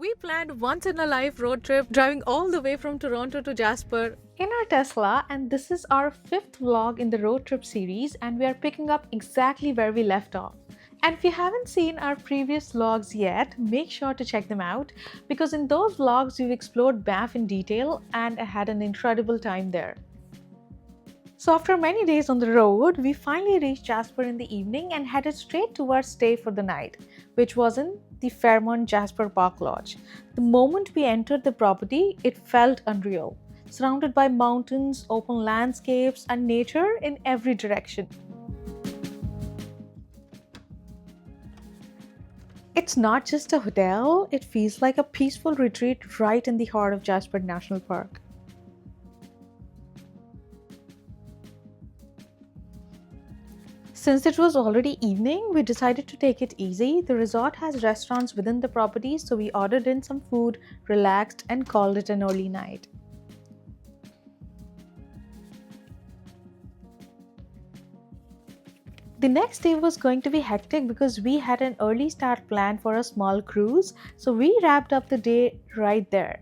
We planned once in a life road trip driving all the way from Toronto to Jasper in our Tesla, and this is our fifth vlog in the road trip series, and we are picking up exactly where we left off. And if you haven't seen our previous vlogs yet, make sure to check them out because in those vlogs we've explored Banff in detail and I had an incredible time there. So after many days on the road, we finally reached Jasper in the evening and headed straight towards stay for the night, which was in the Fairmont Jasper Park Lodge. The moment we entered the property, it felt unreal, surrounded by mountains, open landscapes, and nature in every direction. It's not just a hotel, it feels like a peaceful retreat right in the heart of Jasper National Park. Since it was already evening, we decided to take it easy. The resort has restaurants within the property, so we ordered in some food, relaxed, and called it an early night. The next day was going to be hectic because we had an early start planned for a small cruise, so we wrapped up the day right there.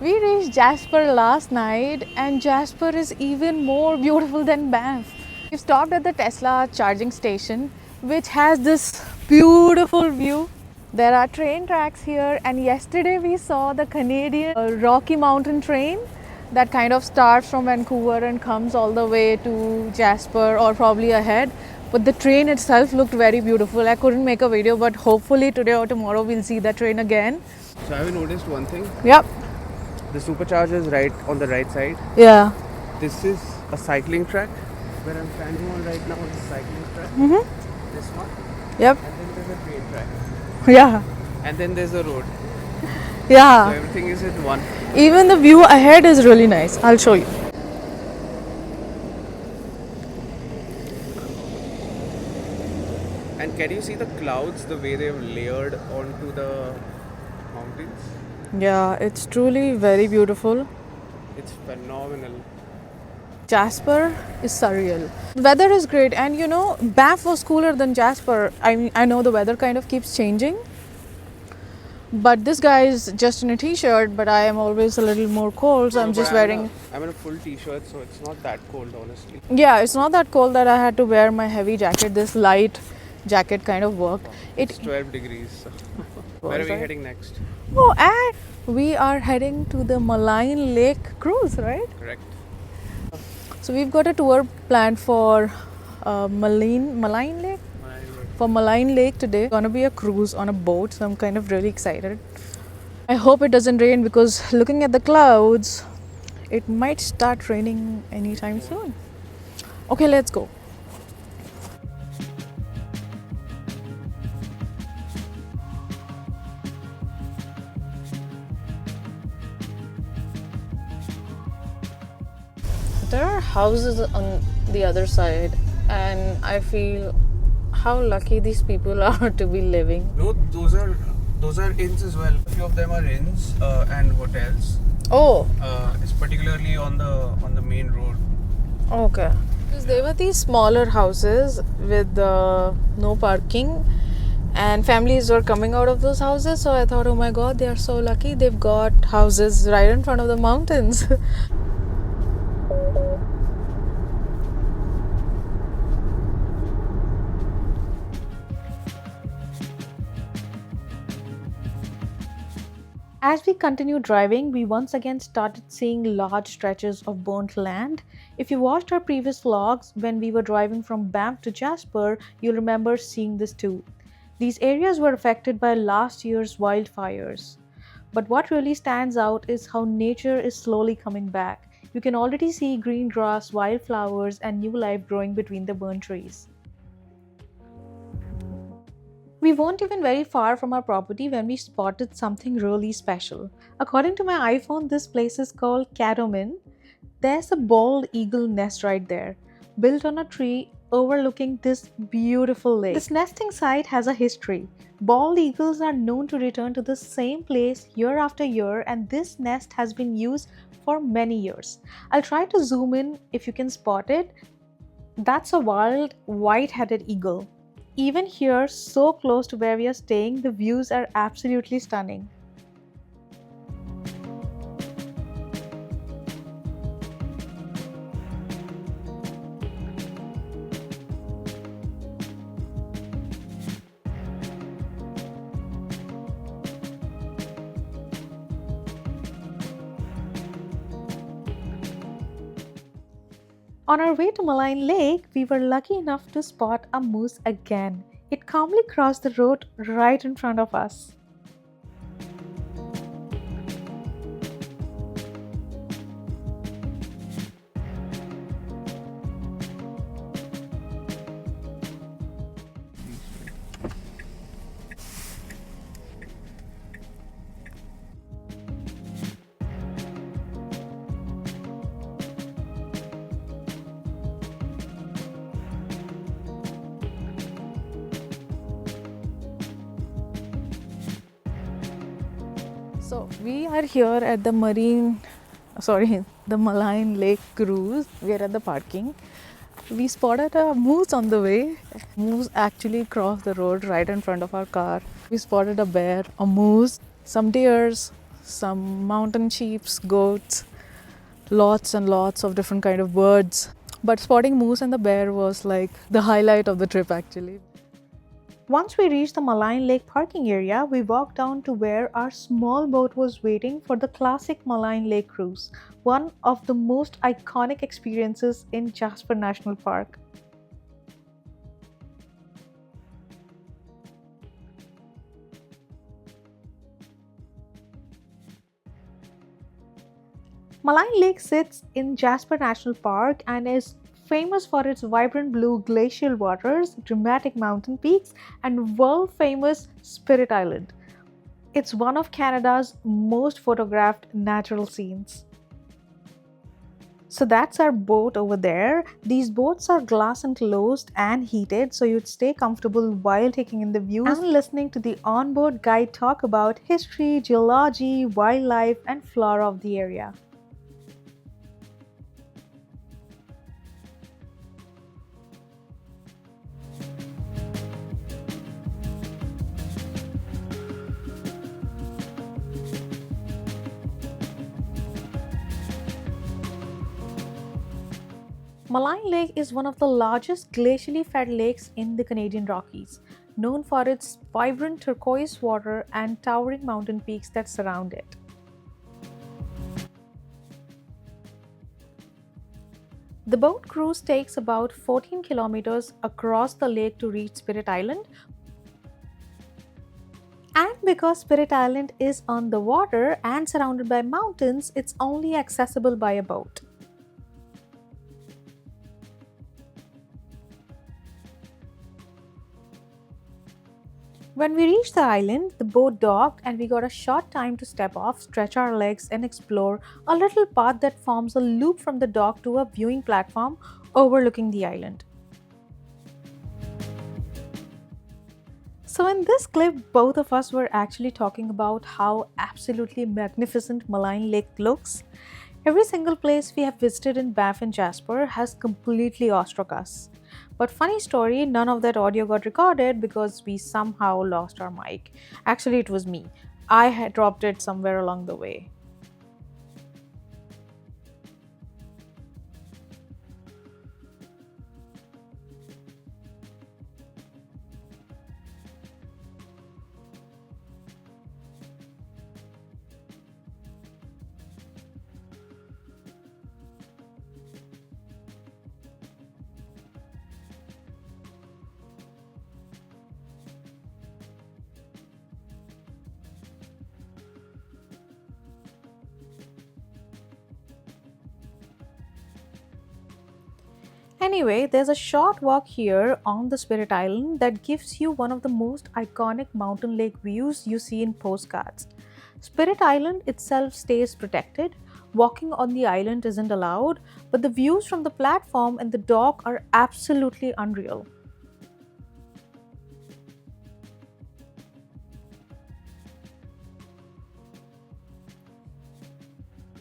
We reached Jasper last night, and Jasper is even more beautiful than Banff. We stopped at the Tesla charging station, which has this beautiful view. There are train tracks here, and yesterday we saw the Canadian Rocky Mountain train that kind of starts from Vancouver and comes all the way to Jasper or probably ahead. But the train itself looked very beautiful. I couldn't make a video, but hopefully today or tomorrow we'll see the train again. So have you noticed one thing? Yep. The Supercharger is right on the right side. Yeah. This is a cycling track. Where I'm standing on right now is a cycling track. This one. Yep. And then there's a train track. Yeah. And then there's a road. Yeah. So everything is in one. Even the view ahead is really nice. I'll show you. And can you see the clouds, the way they've layered onto the mountains? Yeah, it's truly very beautiful. It's phenomenal. Jasper is surreal. Weather is great, and you know, Banff was cooler than Jasper. I know the weather kind of keeps changing. But this guy is just in a t-shirt, but I am always a little more cold, so I'm just wearing... I'm in a full t-shirt, so it's not that cold, honestly. Yeah, it's not that cold that I had to wear my heavy jacket. This light jacket kind of worked. It's 12 degrees. So. Where are we heading next? Oh, and we are heading to the Maligne Lake cruise, right? Correct. So we've got a tour planned for Maligne Lake? For Maligne Lake today. It's gonna be a cruise on a boat, so I'm kind of really excited. I hope it doesn't rain because looking at the clouds, it might start raining anytime soon. Okay, let's go. There are houses on the other side, and I feel how lucky these people are to be living. No, those are inns as well. A few of them are inns and hotels. Oh, It's particularly on the main road. okay. Because they were these smaller houses with no parking, and families were coming out of those houses. So I thought, oh my God, they are so lucky. They've got houses right in front of the mountains. As we continued driving, we once again started seeing large stretches of burnt land. If you watched our previous vlogs when we were driving from Banff to Jasper, you'll remember seeing this too. These areas were affected by last year's wildfires. But what really stands out is how nature is slowly coming back. You can already see green grass, wildflowers, and new life growing between the burnt trees. We weren't even very far from our property when we spotted something really special. According to my iPhone, this place is called Cadomin. There's a bald eagle nest right there, built on a tree overlooking this beautiful lake. This nesting site has a history. Bald eagles are known to return to the same place year after year, and this nest has been used for many years. I'll try to zoom in if you can spot it. That's a wild white-headed eagle. Even here, so close to where we are staying, the views are absolutely stunning. On our way to Maligne Lake, we were lucky enough to spot a moose again. It calmly crossed the road right in front of us. So we are here at the Maligne Lake cruise. We are at the parking. We spotted a moose on the way. Moose actually crossed the road right in front of our car. We spotted a bear, a moose, some deers, some mountain sheep, goats, lots and lots of different kind of birds. But spotting moose and the bear was like the highlight of the trip actually. Once we reached the Maligne Lake parking area, we walked down to where our small boat was waiting for the classic Maligne Lake cruise, one of the most iconic experiences in Jasper National Park. Maligne Lake sits in Jasper National Park and is famous for its vibrant blue glacial waters, dramatic mountain peaks, and world-famous Spirit Island. It's one of Canada's most photographed natural scenes. So that's our boat over there. These boats are glass enclosed and heated, so you'd stay comfortable while taking in the views and listening to the onboard guide talk about history, geology, wildlife, and flora of the area. Maligne Lake is one of the largest glacially fed lakes in the Canadian Rockies, known for its vibrant turquoise water and towering mountain peaks that surround it. The boat cruise takes about 14 kilometers across the lake to reach Spirit Island. And because Spirit Island is on the water and surrounded by mountains, it's only accessible by a boat. When we reached the island, the boat docked and we got a short time to step off, stretch our legs and explore a little path that forms a loop from the dock to a viewing platform overlooking the island. So in this clip, both of us were actually talking about how absolutely magnificent Maligne Lake looks. Every single place we have visited in Banff and Jasper has completely awestruck us. But funny story, none of that audio got recorded because we somehow lost our mic. Actually, it was me. I had dropped it somewhere along the way. Anyway, there's a short walk here on the Spirit Island that gives you one of the most iconic mountain lake views you see in postcards. Spirit Island itself stays protected. Walking on the island isn't allowed, but the views from the platform and the dock are absolutely unreal.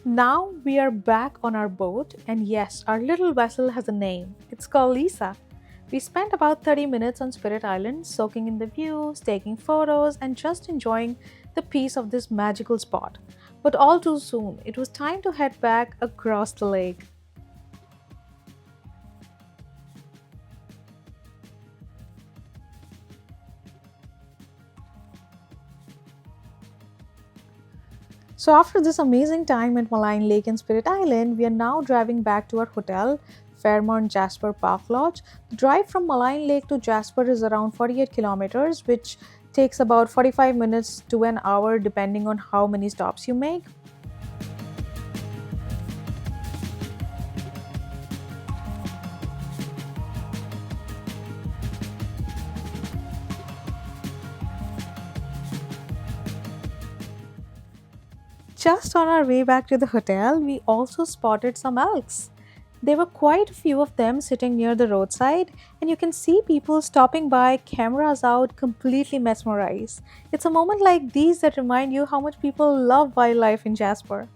Now we are back on our boat, and yes, our little vessel has a name. It's called Lisa. We spent about 30 minutes on Spirit Island, soaking in the views, taking photos, and just enjoying the peace of this magical spot. But all too soon, it was time to head back across the lake. So, after this amazing time at Maligne Lake and Spirit Island, we are now driving back to our hotel, Fairmont Jasper Park Lodge. The drive from Maligne Lake to Jasper is around 48 kilometers, which takes about 45 minutes to an hour depending on how many stops you make. Just on our way back to the hotel, we also spotted some elks. There were quite a few of them sitting near the roadside, and you can see people stopping by, cameras out, completely mesmerized. It's a moment like these that remind you how much people love wildlife in Jasper.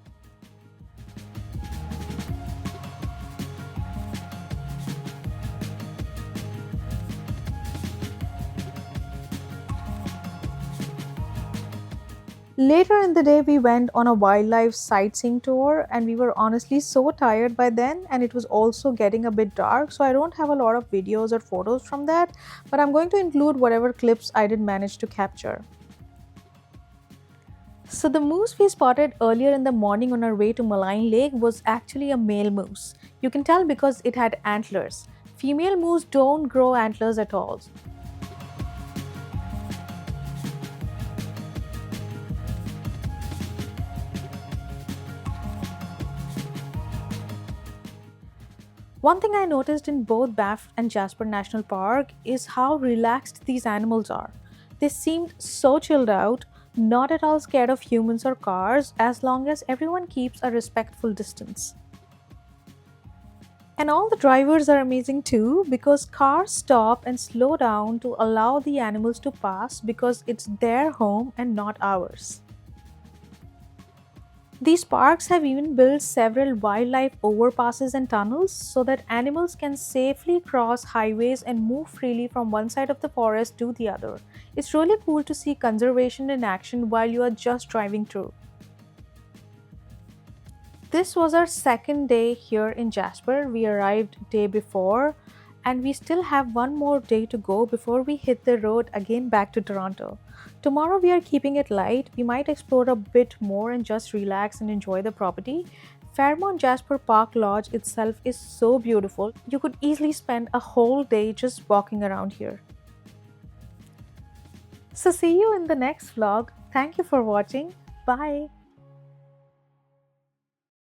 Later in the day, we went on a wildlife sightseeing tour, and we were honestly so tired by then, and it was also getting a bit dark. So, I don't have a lot of videos or photos from that, but I'm going to include whatever clips I did manage to capture. So, the moose we spotted earlier in the morning on our way to Maligne Lake was actually a male moose. You can tell because it had antlers. Female moose don't grow antlers at all. One thing I noticed in both Banff and Jasper National Park is how relaxed these animals are. They seemed so chilled out, not at all scared of humans or cars, as long as everyone keeps a respectful distance. And all the drivers are amazing too because cars stop and slow down to allow the animals to pass because it's their home and not ours. These parks have even built several wildlife overpasses and tunnels so that animals can safely cross highways and move freely from one side of the forest to the other. It's really cool to see conservation in action while you are just driving through. This was our second day here in Jasper. We arrived day before, and we still have one more day to go before we hit the road again back to Toronto. Tomorrow we are keeping it light. We might explore a bit more and just relax and enjoy the property. Fairmont Jasper Park Lodge itself is so beautiful. You could easily spend a whole day just walking around here. So see you in the next vlog. Thank you for watching. Bye.